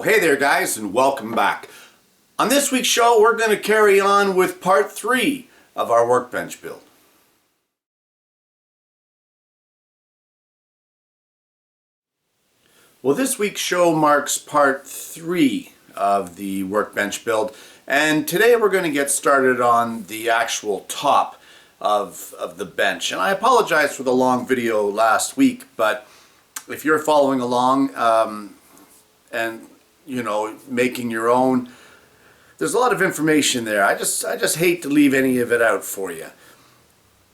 Well, hey there guys, and welcome back. On this week's show, we're going to carry on with part 3 of our workbench build. Well, this week's show marks part 3 of the workbench build, and today we're going to get started on the actual top of the bench. And I apologize for the long video last week, but if you're following along and you know, making your own, there's a lot of information there. I just hate to leave any of it out for you.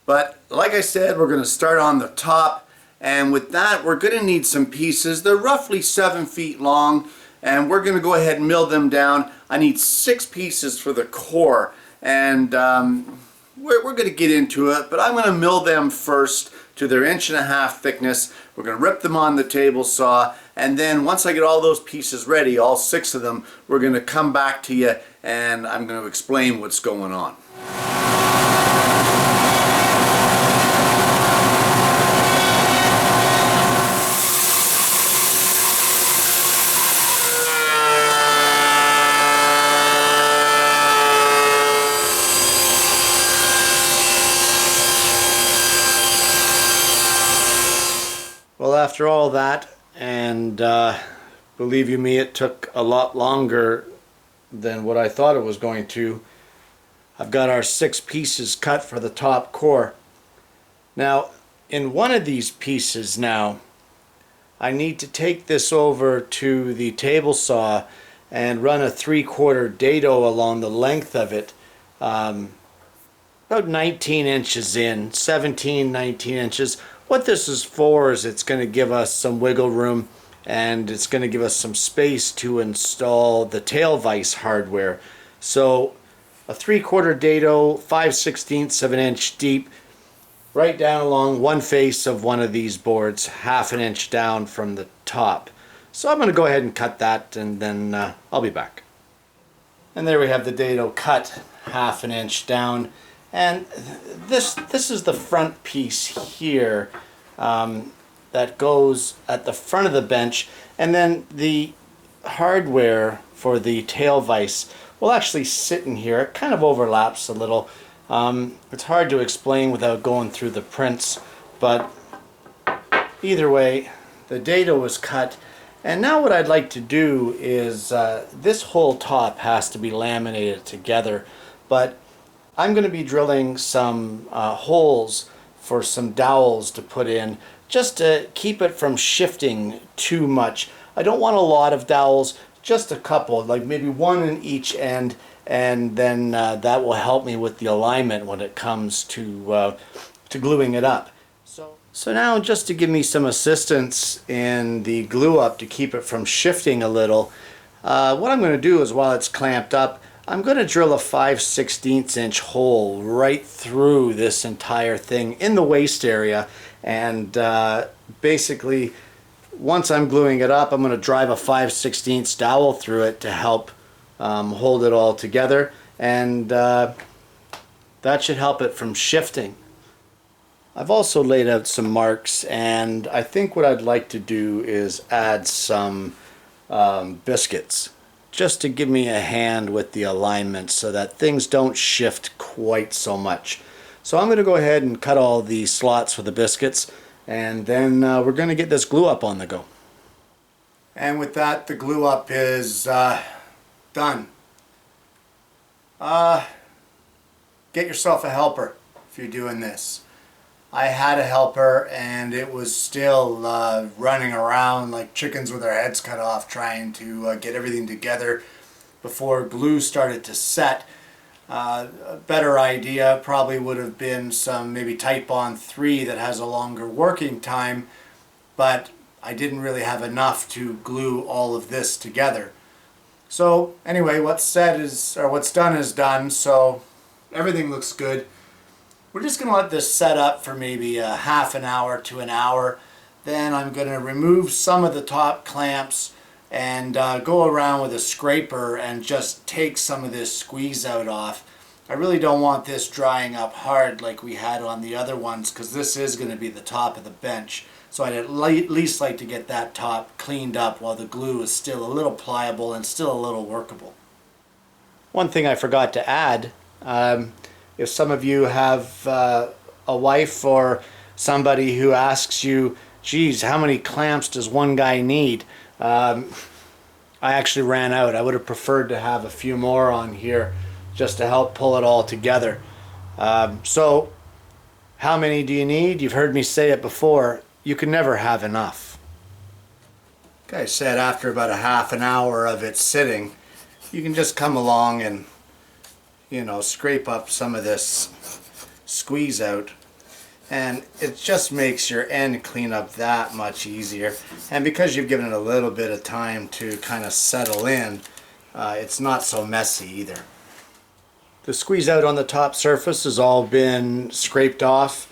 But like I said, we're going to start on the top, and with that we're going to need some pieces. They're roughly 7 feet long, and we're going to go ahead and mill them down. I need 6 pieces for the core, and we're going to get into it, but I'm going to mill them first to their 1.5 inch thickness. We're going to rip them on the table saw, and then once I get all those pieces ready, all 6 of them, we're going to come back to you and I'm going to explain what's going on. Well, after all that, and believe you me, it took a lot longer than what I thought it was going to. I've got our 6 pieces cut for the top core. Now, in one of these pieces now, I need to take this over to the table saw and run a 3/4 dado along the length of it, about 19 inches in, 17, 19 inches. What this is for is it's going to give us some wiggle room, and it's going to give us some space to install the tail vise hardware. So a 3/4 dado, 5/16 of an inch deep, right down along one face of one of these boards, 1/2 inch down from the top. So I'm going to go ahead and cut that, and then I'll be back. And there we have the dado cut 1/2 inch down. And this is the front piece here that goes at the front of the bench, and then the hardware for the tail vise will actually sit in here. It kind of overlaps a little. It's hard to explain without going through the prints, but either way, the dado was cut. And now what I'd like to do is this whole top has to be laminated together, but I'm going to be drilling some holes for some dowels to put in, just to keep it from shifting too much. I don't want a lot of dowels, just a couple, like maybe one in each end, and then that will help me with the alignment when it comes to gluing it up. So now, just to give me some assistance in the glue up to keep it from shifting a little, what I'm going to do is, while it's clamped up, I'm going to drill a 5/16 inch hole right through this entire thing in the waist area, and basically once I'm gluing it up, I'm going to drive a 5/16 dowel through it to help hold it all together, and that should help it from shifting. I've also laid out some marks, and I think what I'd like to do is add some biscuits, just to give me a hand with the alignment so that things don't shift quite so much. So I'm going to go ahead and cut all the slots for the biscuits, and then we're going to get this glue up on the go. And with that, the glue up is done. Get yourself a helper if you're doing this. I had a helper, and it was still running around like chickens with their heads cut off, trying to get everything together before glue started to set. A better idea probably would have been some maybe Type-On 3 that has a longer working time, but I didn't really have enough to glue all of this together. So anyway, what's done is done, so everything looks good. We're just going to let this set up for maybe a half an hour to an hour. Then I'm going to remove some of the top clamps and go around with a scraper and just take some of this squeeze out off. I really don't want this drying up hard like we had on the other ones, because this is going to be the top of the bench. So I'd at least like to get that top cleaned up while the glue is still a little pliable and still a little workable. One thing I forgot to add, if some of you have a wife or somebody who asks you, geez, how many clamps does one guy need? I actually ran out. I would have preferred to have a few more on here just to help pull it all together. So how many do you need? You've heard me say it before. You can never have enough. Like I said, after about a half an hour of it sitting, you can just come along and, you know, scrape up some of this squeeze out, and it just makes your end cleanup that much easier. And because you've given it a little bit of time to kind of settle in, it's not so messy either. The squeeze out on the top surface has all been scraped off,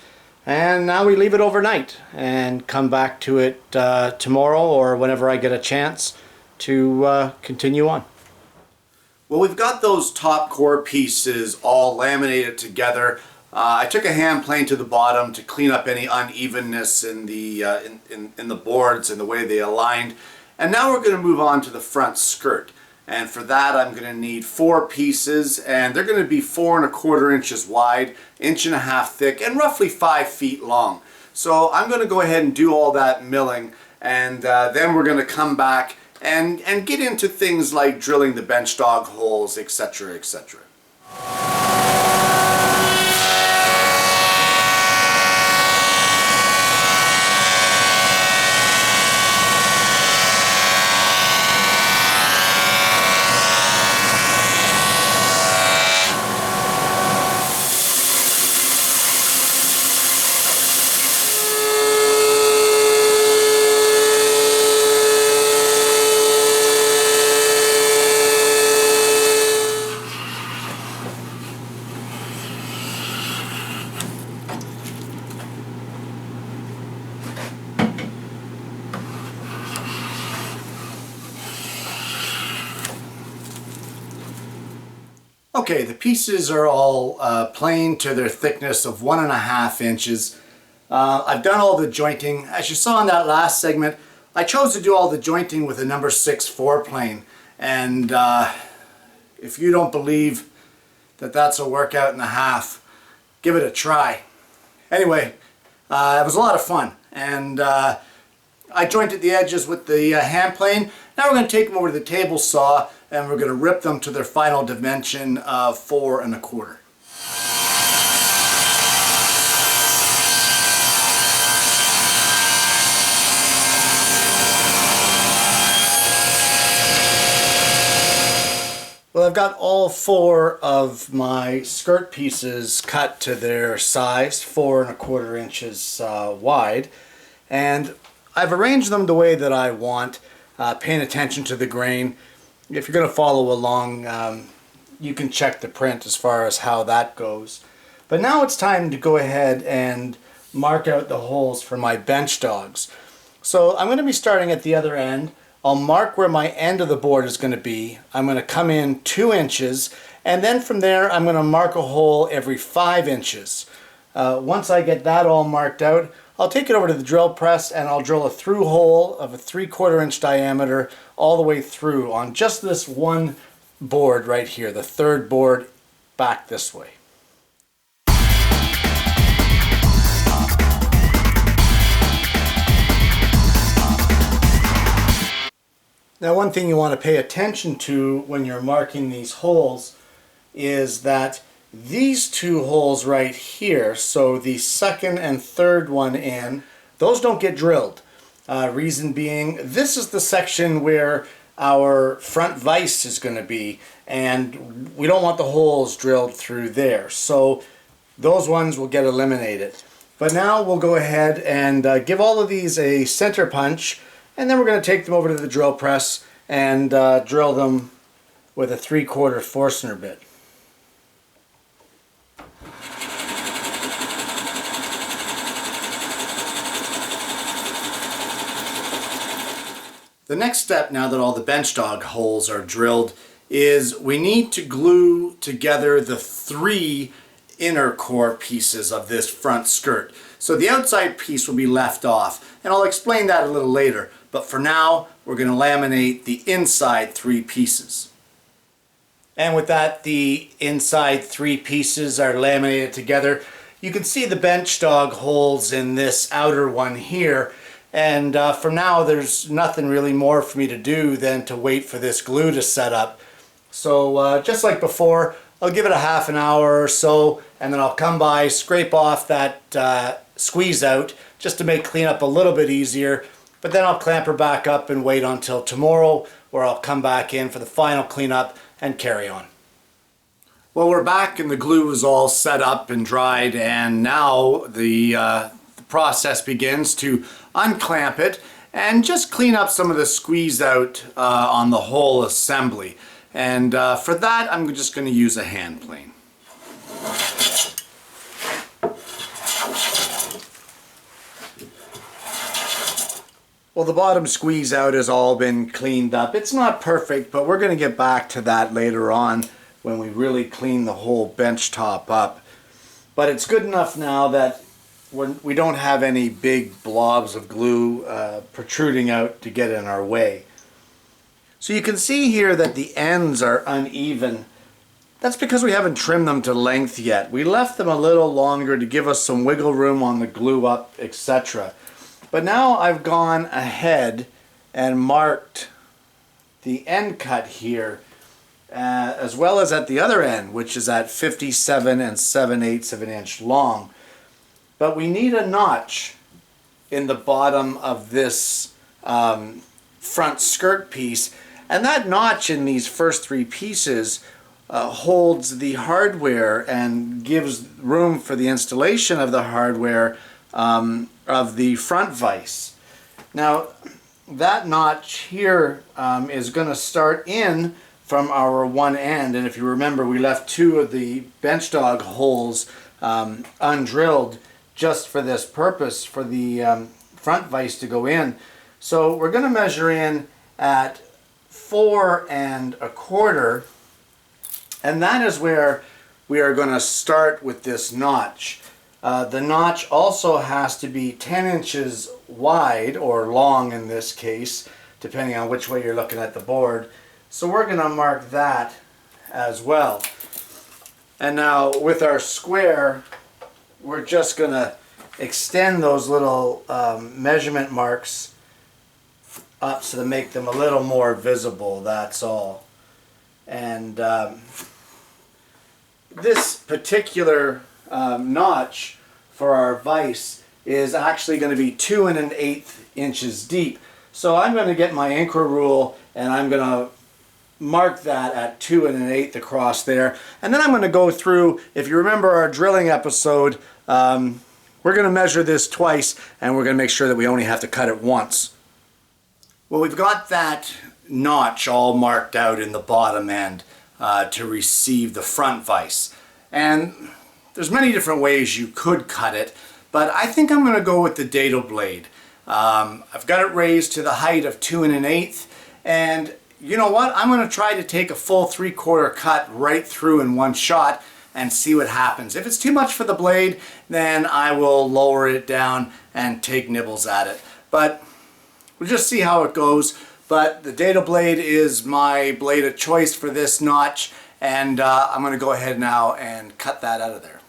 and now we leave it overnight and come back to it tomorrow or whenever I get a chance to continue on. Well, we've got those top core pieces all laminated together. I took a hand plane to the bottom to clean up any unevenness in the in the boards and the way they aligned. And now we're going to move on to the front skirt. And for that, I'm going to need 4 pieces, and they're going to be 4 1/4 inches wide, 1.5 inches thick, and roughly 5 feet long. So I'm going to go ahead and do all that milling, and then we're going to come back and get into things like drilling the bench dog holes, etc., etc. Okay, the pieces are all planed to their thickness of 1.5 inches. I've done all the jointing. As you saw in that last segment, I chose to do all the jointing with a number 6 4-plane. And if you don't believe that that's a workout and a half, give it a try. Anyway, it was a lot of fun. And I jointed the edges with the hand plane. Now we're going to take them over to the table saw, and we're going to rip them to their final dimension of 4 1/4. Well, I've got all 4 of my skirt pieces cut to their size, 4 1/4 inches wide, and I've arranged them the way that I want, paying attention to the grain. If you're going to follow along, you can check the print as far as how that goes. But now it's time to go ahead and mark out the holes for my bench dogs. So I'm going to be starting at the other end. I'll mark where my end of the board is going to be. I'm going to come in 2 inches, and then from there I'm going to mark a hole every 5 inches. Once I get that all marked out, I'll take it over to the drill press and I'll drill a through hole of a 3/4 inch diameter all the way through on just this one board right here, the 3rd board back this way. Now, one thing you want to pay attention to when you're marking these holes is that these 2 holes right here, so the 2nd and 3rd one in, those don't get drilled. Reason being, this is the section where our front vise is going to be, and we don't want the holes drilled through there. So those ones will get eliminated. But now we'll go ahead and give all of these a center punch, and then we're going to take them over to the drill press and drill them with a 3/4 Forstner bit. The next step, now that all the bench dog holes are drilled, is we need to glue together the 3 inner core pieces of this front skirt. So the outside piece will be left off, and I'll explain that a little later. But for now, we're going to laminate the inside 3 pieces. And with that, the inside 3 pieces are laminated together. You can see the bench dog holes in this outer one here. And for now, there's nothing really more for me to do than to wait for this glue to set up. So just like before, I'll give it a half an hour or so, and then I'll come by, scrape off that squeeze out just to make cleanup a little bit easier. But then I'll clamp her back up and wait until tomorrow, where I'll come back in for the final cleanup and carry on. Well, we're back and the glue is all set up and dried, and now the process begins to unclamp it and just clean up some of the squeeze out on the whole assembly. And for that, I'm just going to use a hand plane. Well, the bottom squeeze out has all been cleaned up. It's not perfect, but we're going to get back to that later on when we really clean the whole bench top up. But it's good enough now that we don't have any big blobs of glue protruding out to get in our way. So you can see here that the ends are uneven. That's because we haven't trimmed them to length yet. We left them a little longer to give us some wiggle room on the glue up, etc. But now I've gone ahead and marked the end cut here, as well as at the other end, which is at 57 7/8 of an inch long. But we need a notch in the bottom of this front skirt piece, and that notch in these first 3 pieces holds the hardware and gives room for the installation of the hardware of the front vise. Now that notch here is going to start in from our one end, and if you remember, we left 2 of the bench dog holes undrilled just for this purpose, for the front vise to go in. So we're going to measure in at 4 1/4, and that is where we are going to start with this notch. The notch also has to be 10 inches wide, or long in this case, depending on which way you're looking at the board. So we're going to mark that as well. And now with our square, we're just going to extend those little measurement marks up so to make them a little more visible, that's all. And this particular notch for our vise is actually going to be 2 1/8 inches deep. So I'm going to get my Incra rule and I'm going to mark that at 2 1/8 across there. And then I'm going to go through, if you remember our drilling episode, we're going to measure this twice and we're going to make sure that we only have to cut it once. Well, we've got that notch all marked out in the bottom end to receive the front vise. And there's many different ways you could cut it, but I think I'm going to go with the dado blade. I've got it raised to the height of 2 1/8, and you know what? I'm going to try to take a full 3/4 cut right through in one shot and see what happens. If it's too much for the blade, then I will lower it down and take nibbles at it. But we'll just see how it goes. But the dado blade is my blade of choice for this notch, and I'm going to go ahead now and cut that out of there.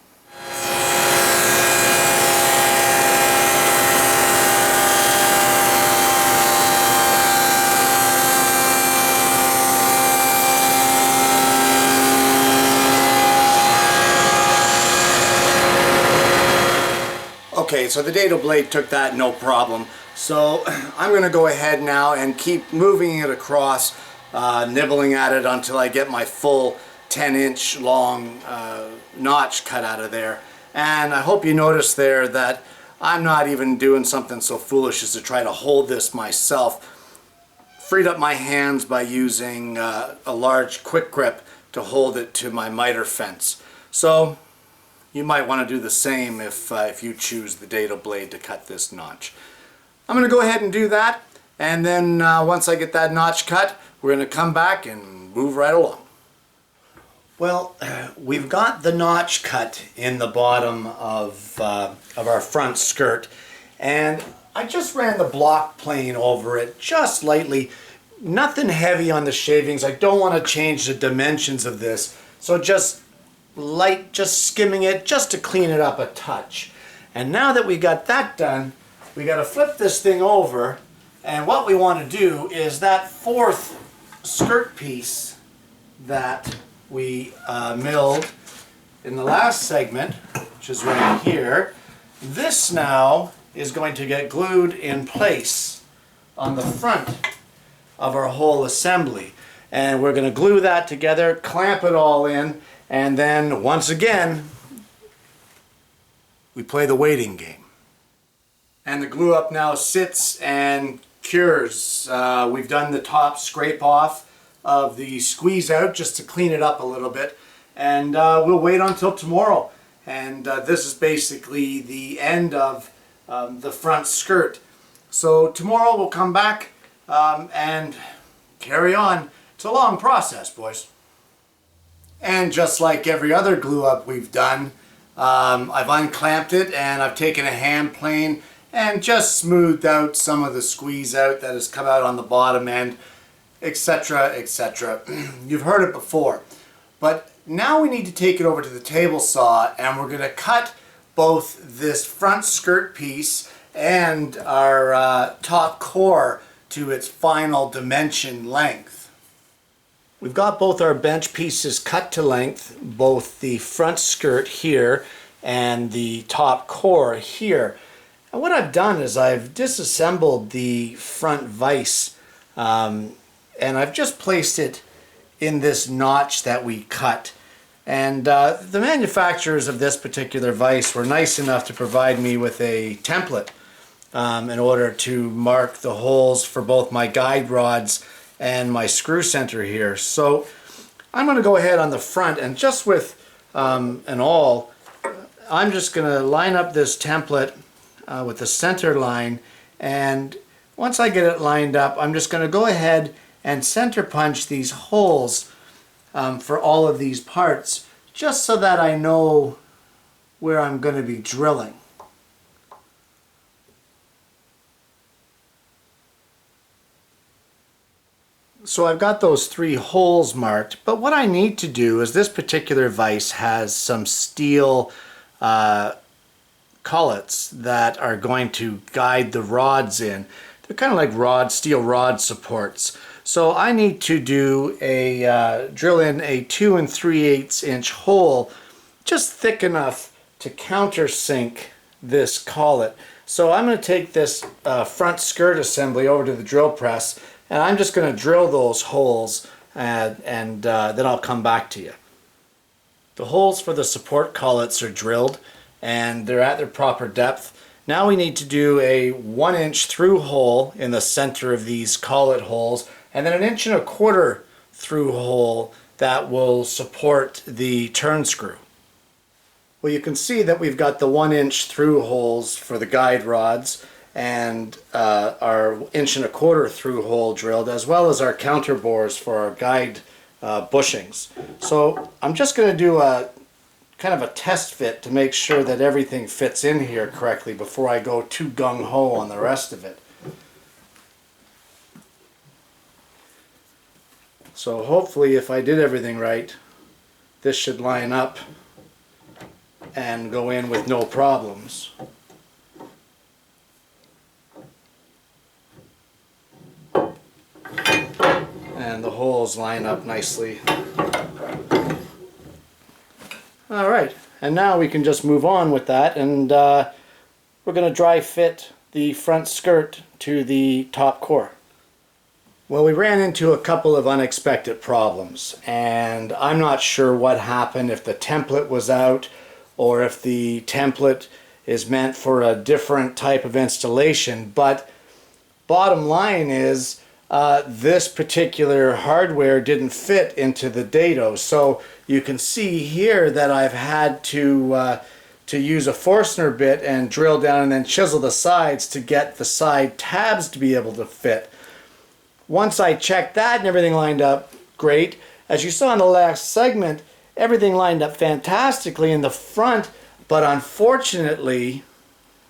Okay, so the dado blade took that no problem. So I'm going to go ahead now and keep moving it across, nibbling at it until I get my full 10-inch long notch cut out of there. And I hope you notice there that I'm not even doing something so foolish as to try to hold this myself. Freed up my hands by using a large quick grip to hold it to my miter fence. So you might want to do the same if you choose the dado blade to cut this notch. I'm going to go ahead and do that, and then once I get that notch cut, we're going to come back and move right along. Well, we've got the notch cut in the bottom of our front skirt, and I just ran the block plane over it just lightly. Nothing heavy on the shavings. I don't want to change the dimensions of this, so just light, just skimming it just to clean it up a touch. And now that we got that done, we got to flip this thing over, and what we want to do is that fourth skirt piece that we milled in the last segment, which is right here, this now is going to get glued in place on the front of our whole assembly. And we're going to glue that together, clamp it all in, and then once again we play the waiting game. And the glue up now sits and cures. We've done the top scrape off of the squeeze out just to clean it up a little bit, and we'll wait until tomorrow. And this is basically the end of the front skirt. So tomorrow we'll come back and carry on. It's a long process, boys. And just like every other glue up we've done, I've unclamped it and I've taken a hand plane and just smoothed out some of the squeeze out that has come out on the bottom end, etc., etc. You've heard it before. But now we need to take it over to the table saw, and we're going to cut both this front skirt piece and our top core to its final dimension length. We've got both our bench pieces cut to length, both the front skirt here and the top core here. And what I've done is I've disassembled the front vise, and I've just placed it in this notch that we cut. And the manufacturers of this particular vise were nice enough to provide me with a template in order to mark the holes for both my guide rods and my screw center here. So I'm going to go ahead on the front, and just with an awl, I'm just going to line up this template with the center line, and once I get it lined up, I'm just going to go ahead and center punch these holes for all of these parts, just so that I know where I'm going to be drilling. So I've got those 3 holes marked, but what I need to do is this particular vise has some steel collets that are going to guide the rods in. They're kind of like steel rod supports. So I need to do drill in a 2 3/8 inch hole, just thick enough to countersink this collet. So I'm going to take this front skirt assembly over to the drill press, and I'm just going to drill those holes, and then I'll come back to you. The holes for the support collets are drilled, and they're at their proper depth. Now we need to do a 1 inch through hole in the center of these collet holes, and then an 1.25 inch through hole that will support the turn screw. Well, you can see that we've got the 1 inch through holes for the guide rods, and our 1.25 inch through hole drilled, as well as our counter bores for our guide bushings. So I'm just going to do a kind of a test fit to make sure that everything fits in here correctly before I go too gung-ho on the rest of it. So hopefully, if I did everything right, this should line up and go in with no problems. And the holes line up nicely. Alright, and now we can just move on with that, and we're going to dry fit the front skirt to the top core. Well, we ran into a couple of unexpected problems, and I'm not sure what happened, if the template was out or if the template is meant for a different type of installation, but bottom line is this particular hardware didn't fit into the dado. So you can see here that I've had to use a Forstner bit and drill down and then chisel the sides to get the side tabs to be able to fit. Once I checked that and everything lined up great, as you saw in the last segment, everything lined up fantastically in the front, but unfortunately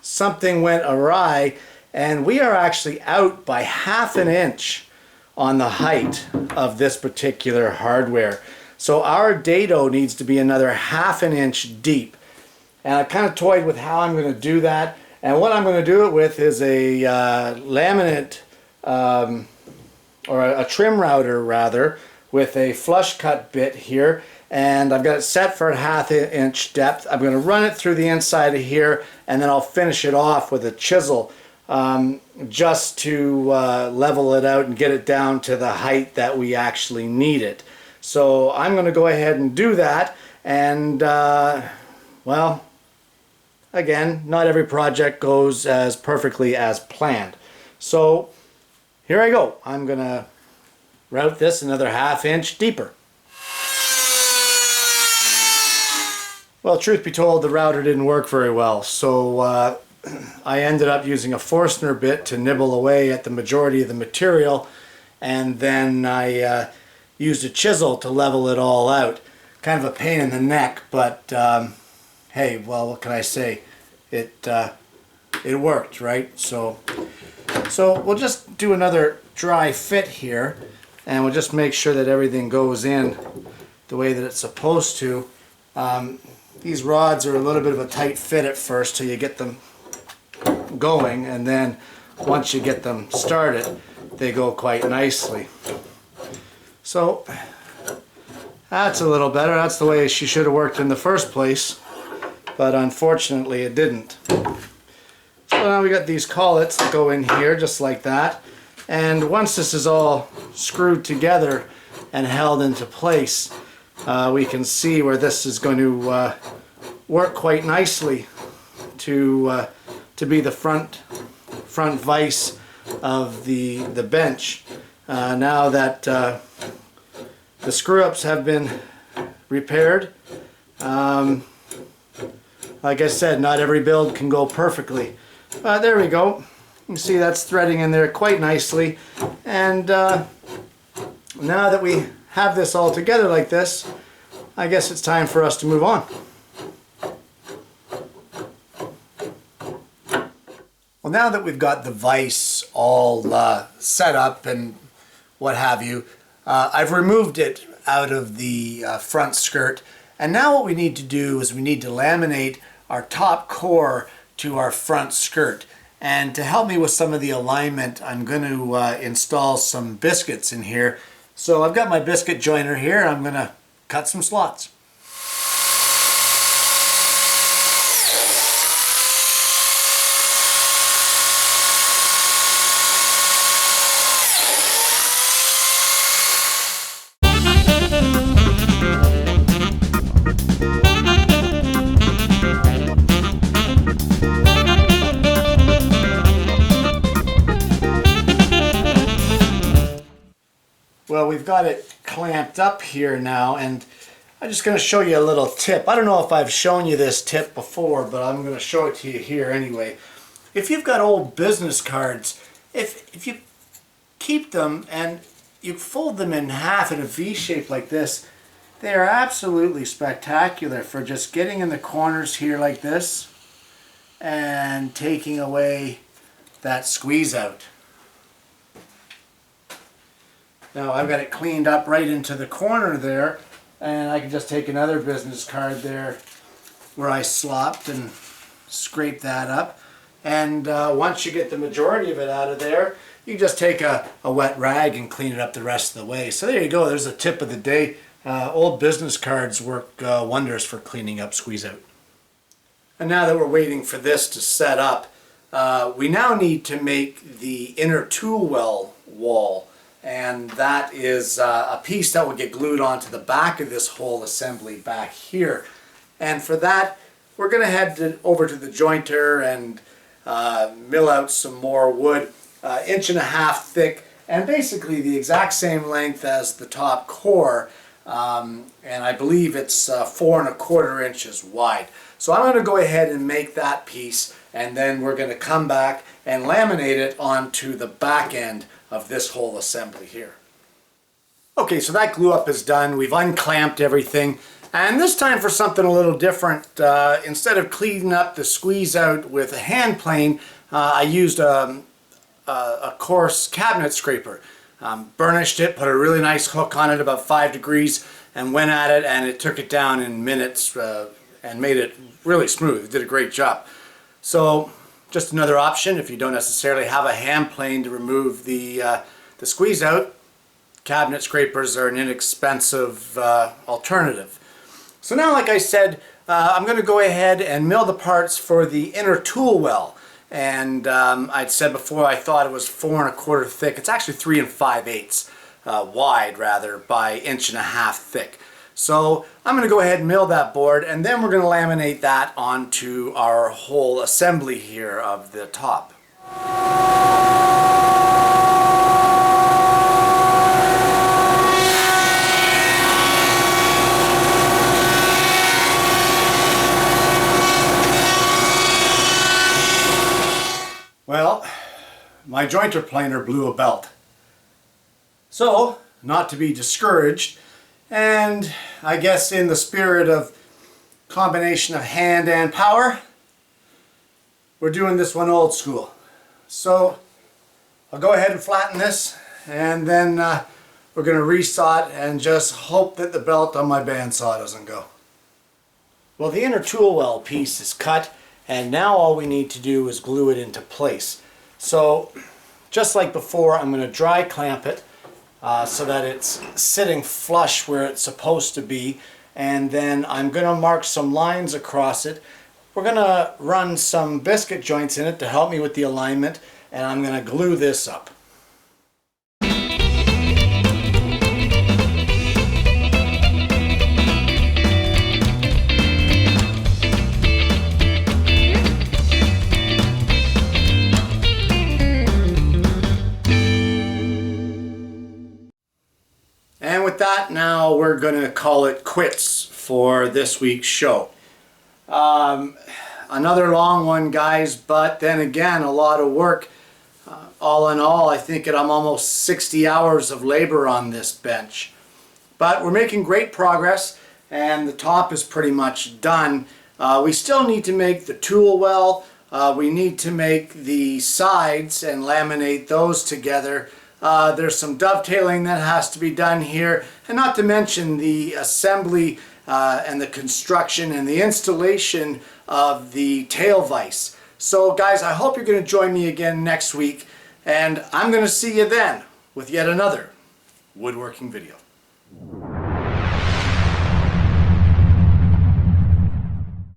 something went awry and we are actually out by 1/2 inch on the height of this particular hardware. So our dado needs to be another 1/2 inch deep. And I kind of toyed with how I'm going to do that. And what I'm going to do it with is a laminate or a trim router rather, with a flush cut bit here. And I've got it set for a 1/2 inch depth. I'm going to run it through the inside of here, and then I'll finish it off with a chisel just to level it out and get it down to the height that we actually need it. So I'm going to go ahead and do that, and well, again, not every project goes as perfectly as planned. So here I go. I'm going to route this another 1/2 inch deeper. Well, truth be told, the router didn't work very well, so I ended up using a Forstner bit to nibble away at the majority of the material, and then I used a chisel to level it all out. Kind of a pain in the neck, but hey, well, what can I say? It worked, right? So we'll just do another dry fit here, and we'll just make sure that everything goes in the way that it's supposed to. These rods are a little bit of a tight fit at first till you get them going, and then once you get them started, they go quite nicely. So that's a little better. That's the way she should have worked in the first place, but unfortunately it didn't. So now we got these collets that go in here just like that, and once this is all screwed together and held into place, we can see where this is going to work quite nicely to be the front vise of the bench. Now that the screw-ups have been repaired, like I said, not every build can go perfectly. There we go. You can see that's threading in there quite nicely, and now that we have this all together like this, I guess it's time for us to move on. Well, now that we've got the vise all set up and what have you, I've removed it out of the front skirt, and now what we need to do is we need to laminate our top core to our front skirt. And to help me with some of the alignment, I'm going to install some biscuits in here. So I've got my biscuit joiner here. I'm going to cut some slots. Well, we've got it clamped up here now, and I'm just going to show you a little tip. I don't know if I've shown you this tip before, but I'm going to show it to you here anyway. If you've got old business cards, if you keep them and you fold them in half in a V shape like this, they are absolutely spectacular for just getting in the corners here like this and taking away that squeeze out. Now I've got it cleaned up right into the corner there, and I can just take another business card there where I slopped and scrape that up. And once you get the majority of it out of there, you just take a wet rag and clean it up the rest of the way. So there you go, there's a tip of the day. Old business cards work wonders for cleaning up squeeze out. And now that we're waiting for this to set up, we now need to make the inner tool well wall. And that is a piece that will get glued onto the back of this whole assembly back here. And for that, we're going to head over to the jointer and mill out some more wood, 1.5 inches thick, and basically the exact same length as the top core. And I believe it's 4¼ inches wide. So I'm going to go ahead and make that piece, and then we're going to come back and laminate it onto the back end of this whole assembly here. Okay, so that glue up is done. We've unclamped everything. And this time for something a little different. Instead of cleaning up the squeeze out with a hand plane, I used a coarse cabinet scraper. Burnished it, put a really nice hook on it about 5 degrees, and went at it, and it took it down in minutes and made it really smooth. It did a great job. So just another option if you don't necessarily have a hand plane to remove the squeeze out. Cabinet scrapers are an inexpensive alternative. So now, like I said, I'm going to go ahead and mill the parts for the inner tool well. And I'd said before I thought it was 4 1/4 thick. It's actually 3 5/8 wide, rather, by 1.5 inches thick. So I'm going to go ahead and mill that board, and then we're going to laminate that onto our whole assembly here of the top. Well, my jointer planer blew a belt. So, not to be discouraged, and I guess in the spirit of combination of hand and power, we're doing this one old school. So, I'll go ahead and flatten this, and then we're going to resaw it and just hope that the belt on my bandsaw doesn't go. Well, the inner tool well piece is cut, and now all we need to do is glue it into place. So just like before, I'm going to dry clamp it so that it's sitting flush where it's supposed to be, and then I'm going to mark some lines across it. We're going to run some biscuit joints in it to help me with the alignment, and I'm going to glue this up. And with that, now we're going to call it quits for this week's show. Another long one, guys, but then again, a lot of work. All in all, I think I'm almost 60 hours of labor on this bench. But we're making great progress, and the top is pretty much done. We still need to make the tool well. We need to make the sides and laminate those together. There's some dovetailing that has to be done here, and not to mention the assembly and the construction and the installation of the tail vise. So guys, I hope you're going to join me again next week, and I'm going to see you then with yet another woodworking video.